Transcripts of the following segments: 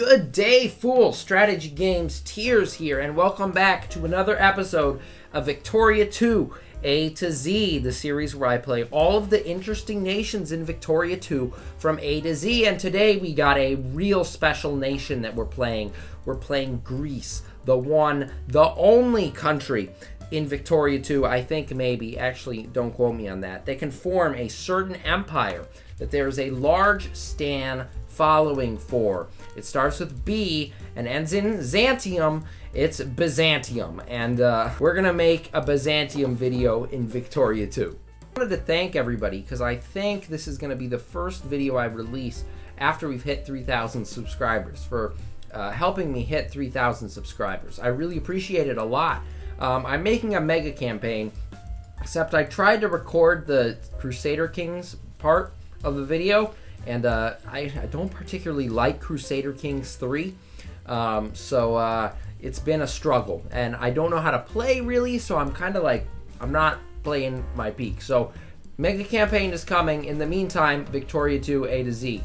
Good day, fools! Strategy Games Tears here, and welcome back to another episode of Victoria 2 A to Z, the series where I play all of the interesting nations in Victoria 2 from A to Z. And today we got a real special nation that we're playing. We're playing Greece, the one, the only country in Victoria 2, I think maybe, actually don't quote me on that, they can form a certain empire that there is a large stan following for. It starts with B and ends in Xantium. It's Byzantium, and we're gonna make a Byzantium video in Victoria 2. I wanted to thank everybody because I think this is gonna be the first video I release after we've hit 3,000 subscribers for helping me hit 3,000 subscribers. I really appreciate it a lot. I'm making a mega campaign, except I tried to record the Crusader Kings part of the video, and I don't particularly like Crusader Kings 3, so it's been a struggle, and I don't know how to play really, so I'm kind of like, I'm not playing my peak. So mega campaign is coming. In the meantime, Victoria 2 A to Z.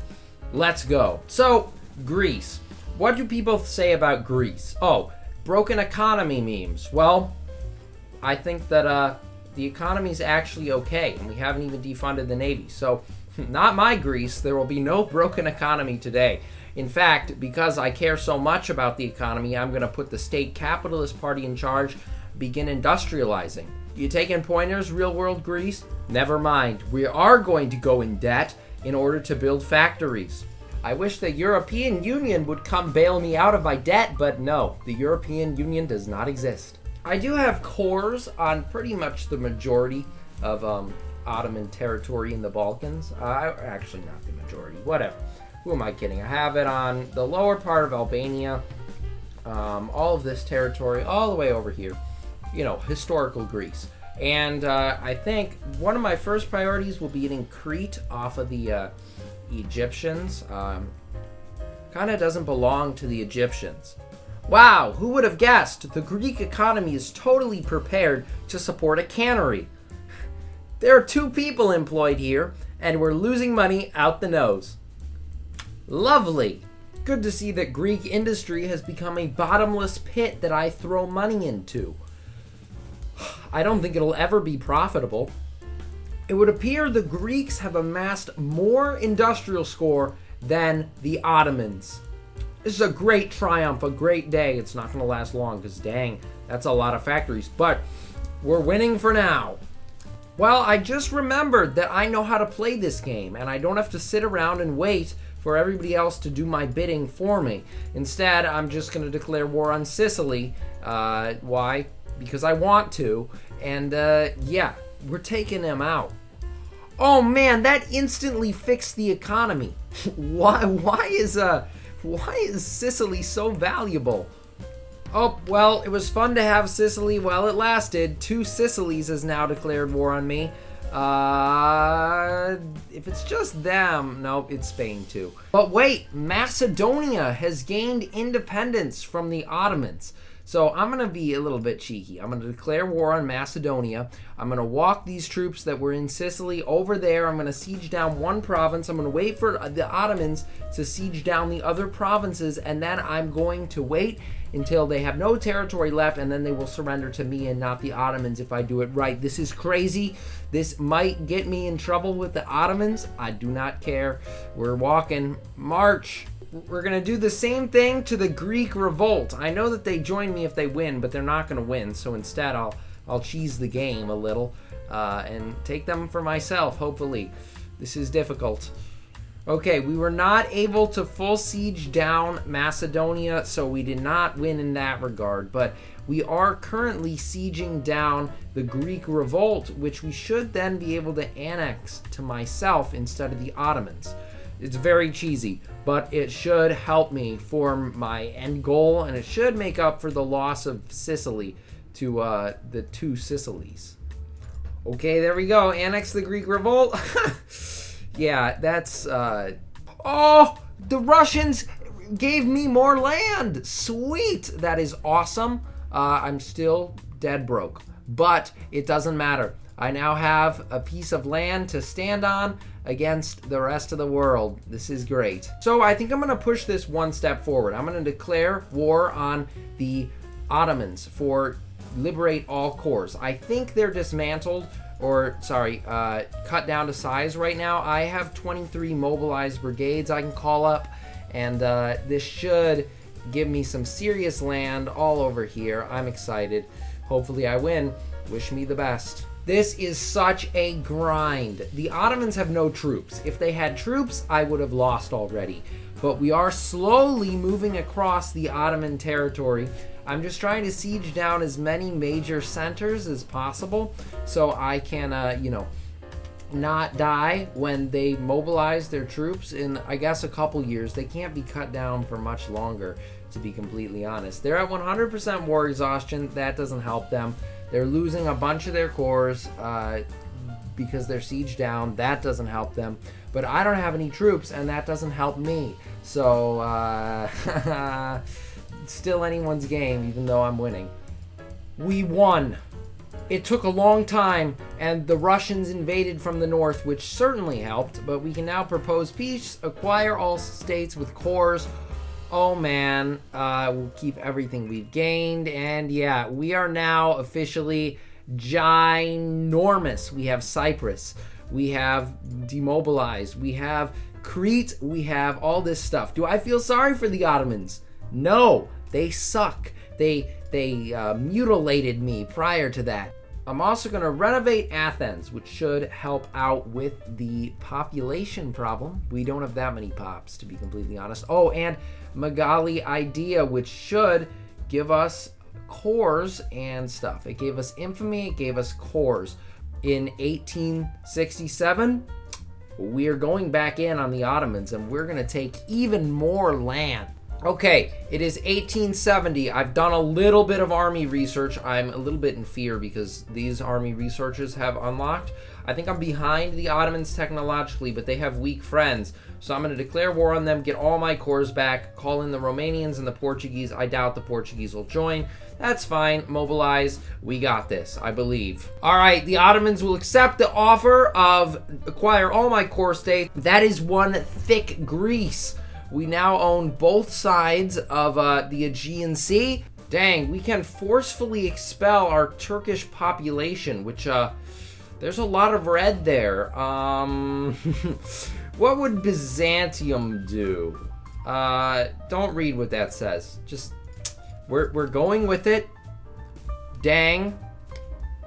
Let's go. So Greece. What do people say about Greece? Oh, broken economy memes. Well, I think that the economy is actually okay, and we haven't even defunded the Navy. So not my Greece. There will be no broken economy today. In fact, because I care so much about the economy, I'm going to put the state capitalist party in charge, begin industrializing. You taking pointers, real world Greece? Never mind. We are going to go in debt in order to build factories. I wish the European Union would come bail me out of my debt, but no, the European Union does not exist. I do have cores on pretty much the majority of Ottoman territory in the Balkans. Actually, not the majority. Whatever. Who am I kidding? I have it on the lower part of Albania, all of this territory, all the way over here. You know, historical Greece. And I think one of my first priorities will be getting Crete off of the Egyptians. Kind of doesn't belong to the Egyptians. Wow, who would have guessed? The Greek economy is totally prepared to support a cannery. There are 2 people employed here, and we're losing money out the nose. Lovely. Good to see that Greek industry has become a bottomless pit that I throw money into. I don't think it'll ever be profitable. It would appear the Greeks have amassed more industrial score than the Ottomans. This is a great triumph, a great day. It's not going to last long because, dang, that's a lot of factories. But we're winning for now. Well, I just remembered that I know how to play this game, and I don't have to sit around and wait for everybody else to do my bidding for me. Instead, I'm just going to declare war on Sicily. Why? Because I want to. And, yeah, we're taking them out. Oh, man, that instantly fixed the economy. Why is Sicily so valuable? Oh, well, it was fun to have Sicily while it lasted. 2 Sicilies has now declared war on me. If it's just them, nope, it's Spain too. But wait, Macedonia has gained independence from the Ottomans. So I'm going to be a little bit cheeky. I'm going to declare war on Macedonia. I'm going to walk these troops that were in Sicily over there. I'm going to siege down one province. I'm going to wait for the Ottomans to siege down the other provinces, and then I'm going to wait until they have no territory left, and then they will surrender to me and not the Ottomans if I do it right. This is crazy. This might get me in trouble with the Ottomans. I do not care. We're walking. March. We're going to do the same thing to the Greek revolt. I know that they join me if they win, but they're not going to win. So instead, I'll cheese the game a little and take them for myself, hopefully. This is difficult. Okay, we were not able to full siege down Macedonia, so we did not win in that regard. But we are currently sieging down the Greek revolt, which we should then be able to annex to myself instead of the Ottomans. It's very cheesy, but it should help me form my end goal, and it should make up for the loss of Sicily to the 2 Sicilies. Okay, there we go. Annex the Greek revolt. Yeah, that's... Oh, the Russians gave me more land. Sweet. That is awesome. I'm still dead broke, but it doesn't matter. I now have a piece of land to stand on against the rest of the world. This is great. So I think I'm going to push this one step forward. I'm going to declare war on the Ottomans for liberate all corps. I think they're dismantled, or sorry, cut down to size right now. I have 23 mobilized brigades I can call up, and this should give me some serious land all over here. I'm excited. Hopefully I win. Wish me the best. This is such a grind. The Ottomans have no troops. If they had troops, I would have lost already. But we are slowly moving across the Ottoman territory. I'm just trying to siege down as many major centers as possible so I can, not die when they mobilize their troops in, I guess, a couple years. They can't be cut down for much longer, to be completely honest. They're at 100% war exhaustion. That doesn't help them. They're losing a bunch of their corps because they're sieged down. That doesn't help them. But I don't have any troops, and that doesn't help me. So, it's still anyone's game, even though I'm winning. We won. It took a long time, and the Russians invaded from the north, which certainly helped, but we can now propose peace, acquire all states with corps. Oh man, we'll keep everything we've gained, and yeah, we are now officially ginormous. We have Cyprus, we have demobilized, we have Crete, we have all this stuff. Do I feel sorry for the Ottomans? No, they suck. They mutilated me prior to that. I'm also going to renovate Athens, which should help out with the population problem. We don't have that many pops, to be completely honest. Oh, and Megali Idea, which should give us cores and stuff. It gave us infamy, it gave us cores. In 1867, we're going back in on the Ottomans, and we're going to take even more land. Okay, it is 1870. I've done a little bit of army research. I'm a little bit in fear because these army researchers have unlocked. I think I'm behind the Ottomans technologically, but they have weak friends. So I'm going to declare war on them, get all my corps back, call in the Romanians and the Portuguese. I doubt the Portuguese will join. That's fine. Mobilize. We got this, I believe. All right, the Ottomans will accept the offer of acquire all my corps states. That is one thick Greece. We now own both sides of the Aegean Sea. Dang, we can forcefully expel our Turkish population, which, there's a lot of red there. What would Byzantium do? Don't read what that says. Just, we're going with it. Dang.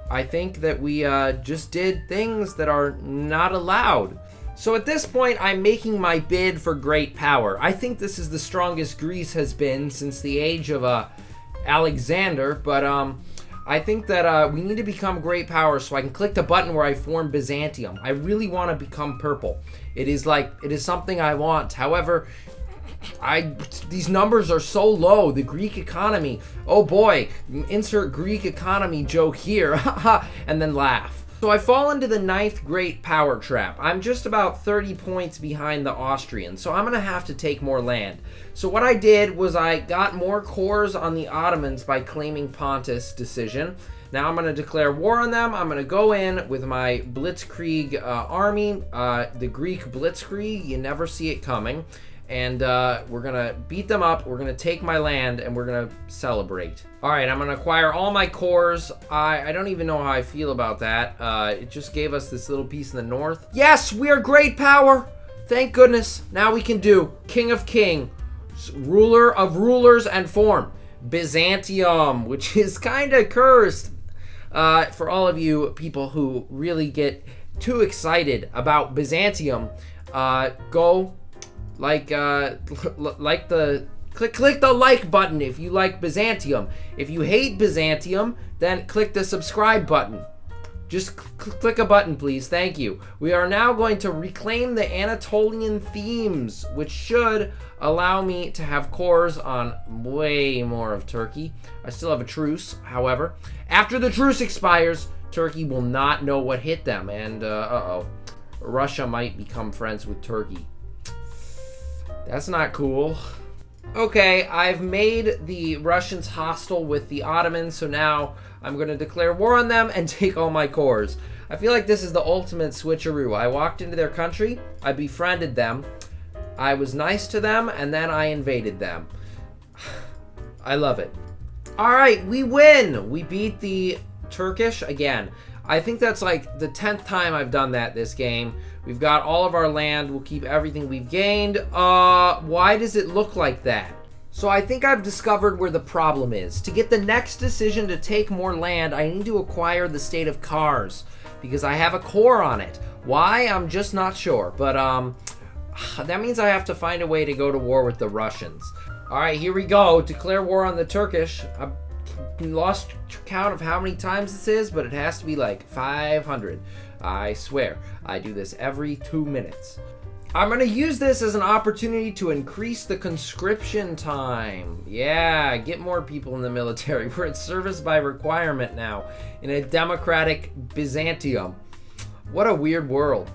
I think that we, just did things that are not allowed. So at this point, I'm making my bid for great power. I think this is the strongest Greece has been since the age of Alexander, but I think that we need to become great power so I can click the button where I form Byzantium. I really want to become purple. It is something I want. However, these numbers are so low. The Greek economy, oh boy, insert Greek economy joke here, and then laugh. So I fall into the 9th great power trap. I'm just about 30 points behind the Austrians, so I'm going to have to take more land. So what I did was I got more corps on the Ottomans by claiming Pontus decision. Now I'm going to declare war on them. I'm going to go in with my Blitzkrieg army, the Greek Blitzkrieg. You never see it coming. And we're going to beat them up. We're going to take my land, and we're going to celebrate. All right, I'm going to acquire all my corps. I don't even know how I feel about that. It just gave us this little piece in the north. Yes, we are great power. Thank goodness. Now we can do King of King, ruler of rulers and form. Byzantium, which is kind of cursed. For all of you people who really get too excited about Byzantium, go... click the like button if you like Byzantium. If you hate Byzantium, then click the subscribe button. Just click a button, please. Thank you. We are now going to reclaim the Anatolian themes, which should allow me to have cores on way more of Turkey. I still have a truce, however. After the truce expires, Turkey will not know what hit them, and Russia might become friends with Turkey. That's not cool. Okay, I've made the Russians hostile with the Ottomans, so now I'm going to declare war on them and take all my corps. I feel like this is the ultimate switcheroo. I walked into their country, I befriended them, I was nice to them, and then I invaded them. I love it. All right, we win. We beat the Turkish again. I think that's like the 10th time I've done that this game. We've got all of our land. We'll keep everything we've gained. Why does it look like that? So I think I've discovered where the problem is. To get the next decision to take more land, I need to acquire the state of Kars because I have a core on it. Why? I'm just not sure. But that means I have to find a way to go to war with the Russians. All right, here we go. Declare war on the Turkish. I've lost count of how many times this is, but it has to be like 500. I swear. I do this every 2 minutes. I'm going to use this as an opportunity to increase the conscription time. Yeah, get more people in the military. We're at service by requirement now in a democratic Byzantium. What a weird world.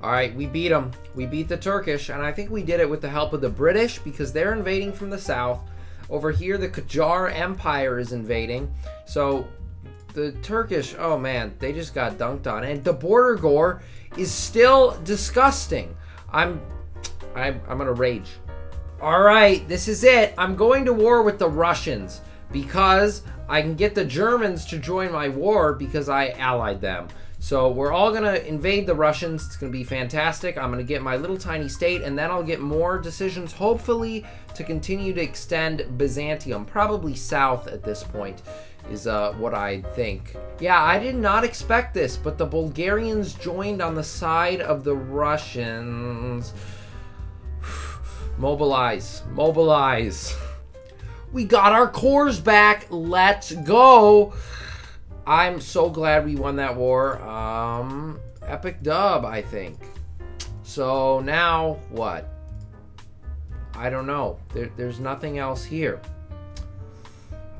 All right, we beat them. We beat the Turkish, and I think we did it with the help of the British because they're invading from the south. Over here, the Qajar Empire is invading. So the Turkish, oh man, they just got dunked on. And the border gore is still disgusting. I'm gonna rage. All right, this is it. I'm going to war with the Russians because I can get the Germans to join my war because I allied them. So we're all going to invade the Russians. It's going to be fantastic. I'm going to get my little tiny state, and then I'll get more decisions, hopefully, to continue to extend Byzantium. Probably south at this point is what I think. Yeah, I did not expect this, but the Bulgarians joined on the side of the Russians. Mobilize. Mobilize. We got our cores back. Let's go. I'm so glad we won that war. Epic dub, I think. So now what? I don't know. There's nothing else here.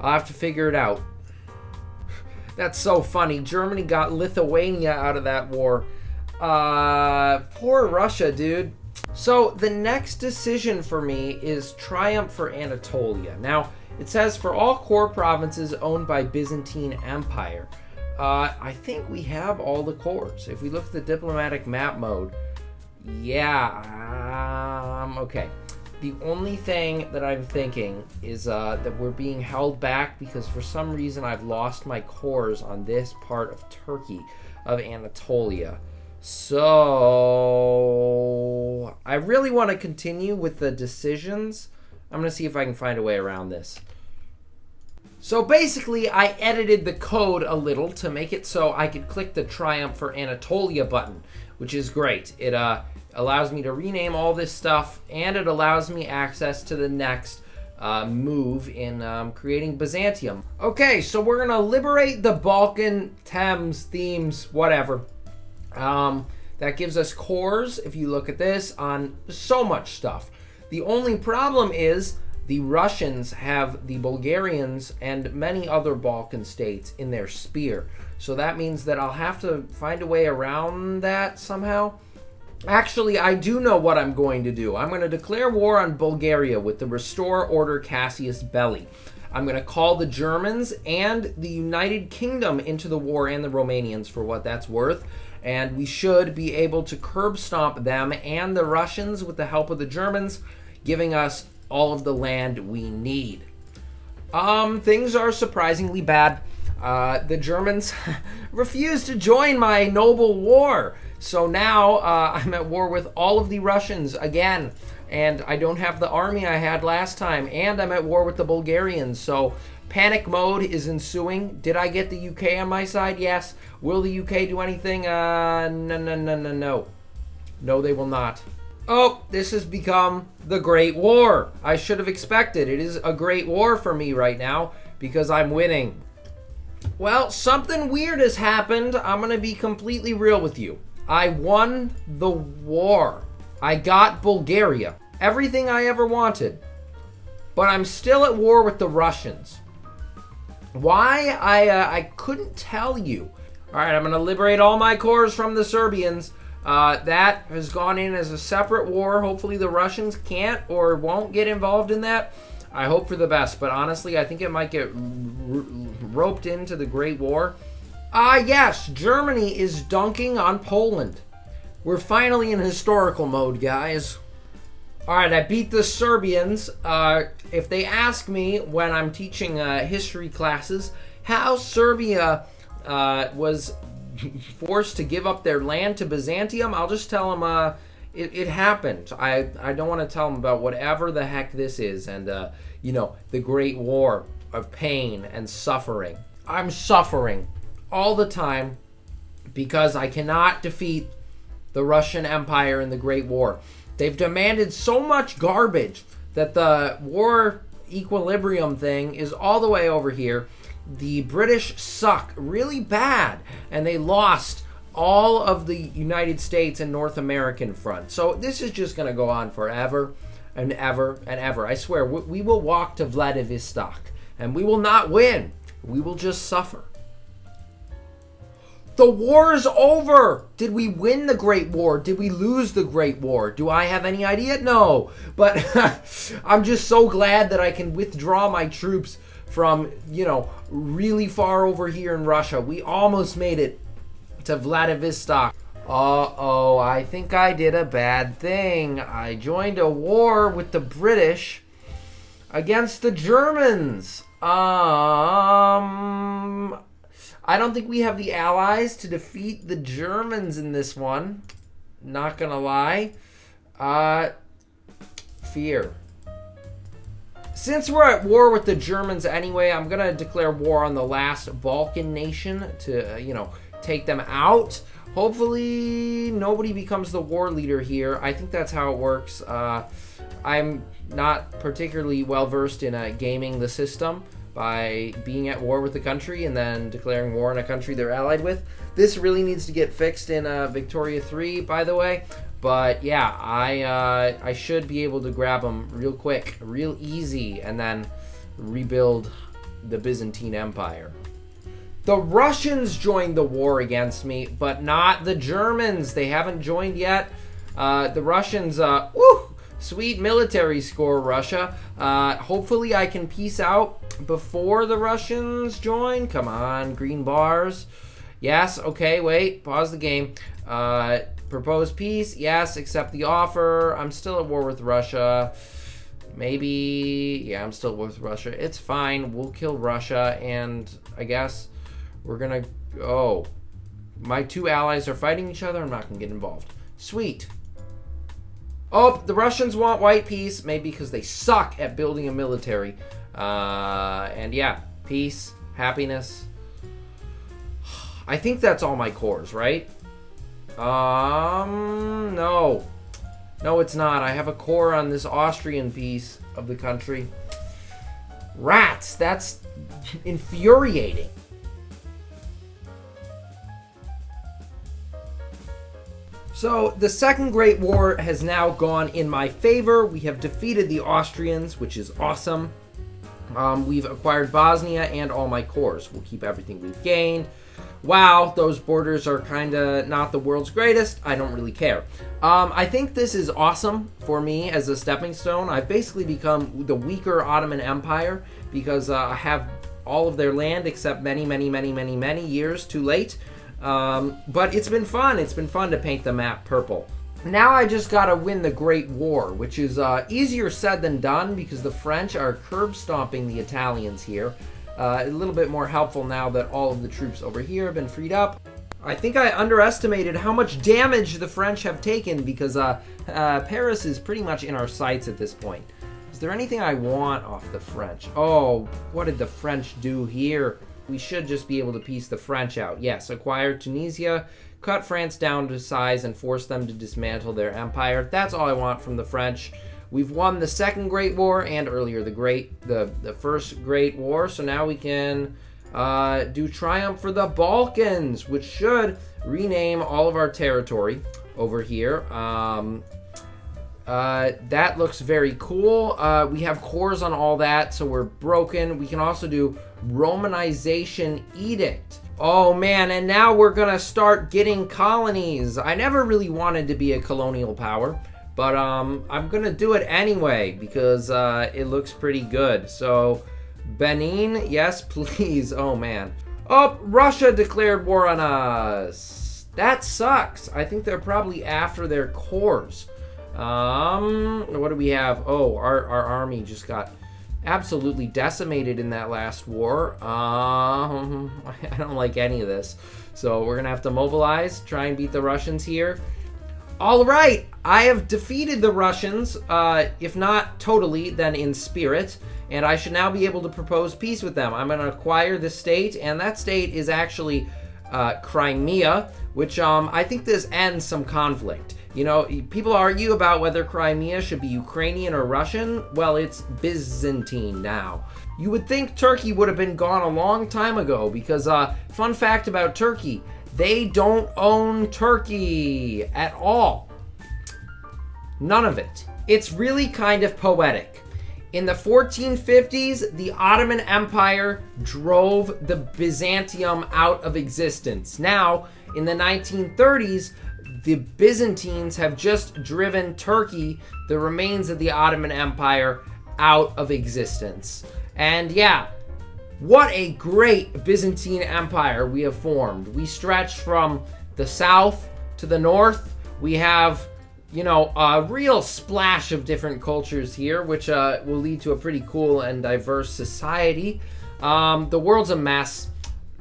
I'll have to figure it out. That's so funny. Germany got Lithuania out of that war. Poor Russia, dude. So the next decision for me is triumph for Anatolia. Now, it says for all core provinces owned by Byzantine Empire. I think we have all the cores. If we look at the diplomatic map mode, yeah, okay. The only thing that I'm thinking is that we're being held back because for some reason I've lost my cores on this part of Turkey, of Anatolia. So I really want to continue with the decisions. I'm going to see if I can find a way around this. So basically, I edited the code a little to make it so I could click the Triumph for Anatolia button, which is great. It allows me to rename all this stuff, and it allows me access to the next move in creating Byzantium. Okay, so we're going to liberate the Balkan, Thames, themes, whatever. That gives us cores, if you look at this, on so much stuff. The only problem is the Russians have the Bulgarians and many other Balkan states in their spear. So that means that I'll have to find a way around that somehow. Actually, I do know what I'm going to do. I'm going to declare war on Bulgaria with the Restore Order Cassius Belli. I'm going to call the Germans and the United Kingdom into the war, and the Romanians for what that's worth. And we should be able to curb stomp them and the Russians with the help of the Germans, giving us all of the land we need. Things are surprisingly bad. The Germans refused to join my noble war. So now I'm at war with all of the Russians again. And I don't have the army I had last time. And I'm at war with the Bulgarians. So panic mode is ensuing. Did I get the UK on my side? Yes. Will the UK do anything? No. No, they will not. Oh, this has become the Great War. I should have expected. It is a great war for me right now because I'm winning. Well, something weird has happened. I'm going to be completely real with you. I won the war. I got Bulgaria. Everything I ever wanted. But I'm still at war with the Russians. Why? I couldn't tell you. All right, I'm going to liberate all my cores from the Serbians. That has gone in as a separate war. Hopefully the Russians can't or won't get involved in that. I hope for the best, but honestly, I think it might get roped into the Great War. Yes, Germany is dunking on Poland. We're finally in historical mode, guys. Alright, I beat the Serbians. If they ask me when I'm teaching history classes how Serbia was forced to give up their land to Byzantium, I'll just tell them it happened. I don't want to tell them about whatever the heck this is and, the Great War of pain and suffering. I'm suffering all the time because I cannot defeat the Russian Empire in the Great War. They've demanded so much garbage that the war equilibrium thing is all the way over here. The British suck really bad, and they lost all of the United States and North American front. So this is just going to go on forever and ever and ever. I swear, we will walk to Vladivostok, and we will not win. We will just suffer. The war is over! Did we win the Great War? Did we lose the Great War? Do I have any idea? No. But I'm just so glad that I can withdraw my troops from, really far over here in Russia. We almost made it to Vladivostok. Uh-oh, I think I did a bad thing. I joined a war with the British against the Germans. I don't think we have the allies to defeat the Germans in this one. Not gonna lie. Fear. Since we're at war with the Germans anyway, I'm gonna declare war on the last Balkan nation to, take them out. Hopefully nobody becomes the war leader here. I think that's how it works. I'm not particularly well versed in gaming the system by being at war with the country and then declaring war on a country they're allied with. This really needs to get fixed in Victoria 3, by the way. But yeah, I should be able to grab them real quick, real easy, and then rebuild the Byzantine Empire. The Russians joined the war against me, but not the Germans. They haven't joined yet. The Russians, sweet military score, Russia. Hopefully I can peace out before the Russians join. Come on, green bars. Yes, okay, wait, pause the game. Propose peace, yes, accept the offer. I'm still at war with Russia. Maybe, yeah, I'm still at war with Russia. It's fine, we'll kill Russia, and I guess we're gonna, my two allies are fighting each other. I'm not gonna get involved. Sweet. Oh, the Russians want white peace, maybe because they suck at building a military. And yeah, peace, happiness. I think that's all my cores, right? No. No, it's not. I have a core on this Austrian piece of the country. Rats, that's infuriating. So, the Second Great War has now gone in my favor. We have defeated the Austrians, which is awesome. We've acquired Bosnia and all my cores. We'll keep everything we've gained. Wow, those borders are kind of not the world's greatest. I don't really care. I think this is awesome for me as a stepping stone. I've basically become the weaker Ottoman Empire because I have all of their land except many, many, many, many, many years too late. But it's been fun. It's been fun to paint the map purple. Now I just gotta win the Great War, which is easier said than done because the French are curb stomping the Italians here. A little bit more helpful now that all of the troops over here have been freed up. I think I underestimated how much damage the French have taken because Paris is pretty much in our sights at this point. Is there anything I want off the French? Oh, what did the French do here? We should just be able to piece the French out. Yes, acquire Tunisia, cut France down to size, and force them to dismantle their empire. That's all I want from the French. We've won the Second Great War and earlier the First Great War, so now we can do triumph for the Balkans, which should rename all of our territory over here. That looks very cool. We have cores on all that, so we're broken. We can also do Romanization Edict. Oh man, and now we're gonna start getting colonies. I never really wanted to be a colonial power, but I'm gonna do it anyway because it looks pretty good. So Benin, yes please. Oh man. Oh, Russia declared war on us. That sucks. I think they're probably after their cores. What do we have? Oh, our army just got absolutely decimated in that last war. I don't like any of this. So we're going to have to mobilize, try and beat the Russians here. All right, I have defeated the Russians, if not totally, then in spirit, and I should now be able to propose peace with them. I'm going to acquire this state, and that state is actually Crimea, which I think this ends some conflict. You know, people argue about whether Crimea should be Ukrainian or Russian. Well, it's Byzantine now. You would think Turkey would have been gone a long time ago because, fun fact about Turkey, they don't own Turkey at all. None of it. It's really kind of poetic. In the 1450s, the Ottoman Empire drove the Byzantium out of existence. Now, in the 1930s, the Byzantines have just driven Turkey, the remains of the Ottoman Empire, out of existence. And yeah, what a great Byzantine Empire we have formed. We stretch from the south to the north. We have, you know, a real splash of different cultures here, which will lead to a pretty cool and diverse society. The world's a mess.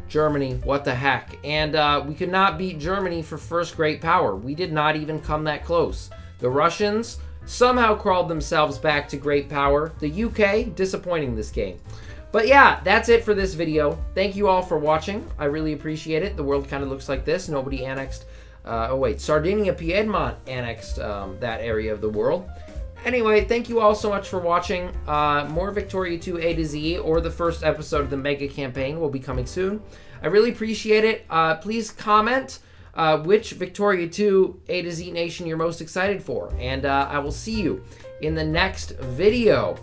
Germany, what the heck? And we could not beat Germany for first great power. We did not even come that close. The Russians somehow crawled themselves back to great power. The UK, disappointing this game. But yeah, that's it for this video. Thank you all for watching. I really appreciate it. The world kind of looks like this. Nobody annexed, Sardinia-Piedmont annexed that area of the world. Anyway, thank you all so much for watching. More Victoria 2 A to Z or the first episode of the Mega Campaign will be coming soon. I really appreciate it. Please comment which Victoria 2 A to Z nation you're most excited for. And I will see you in the next video.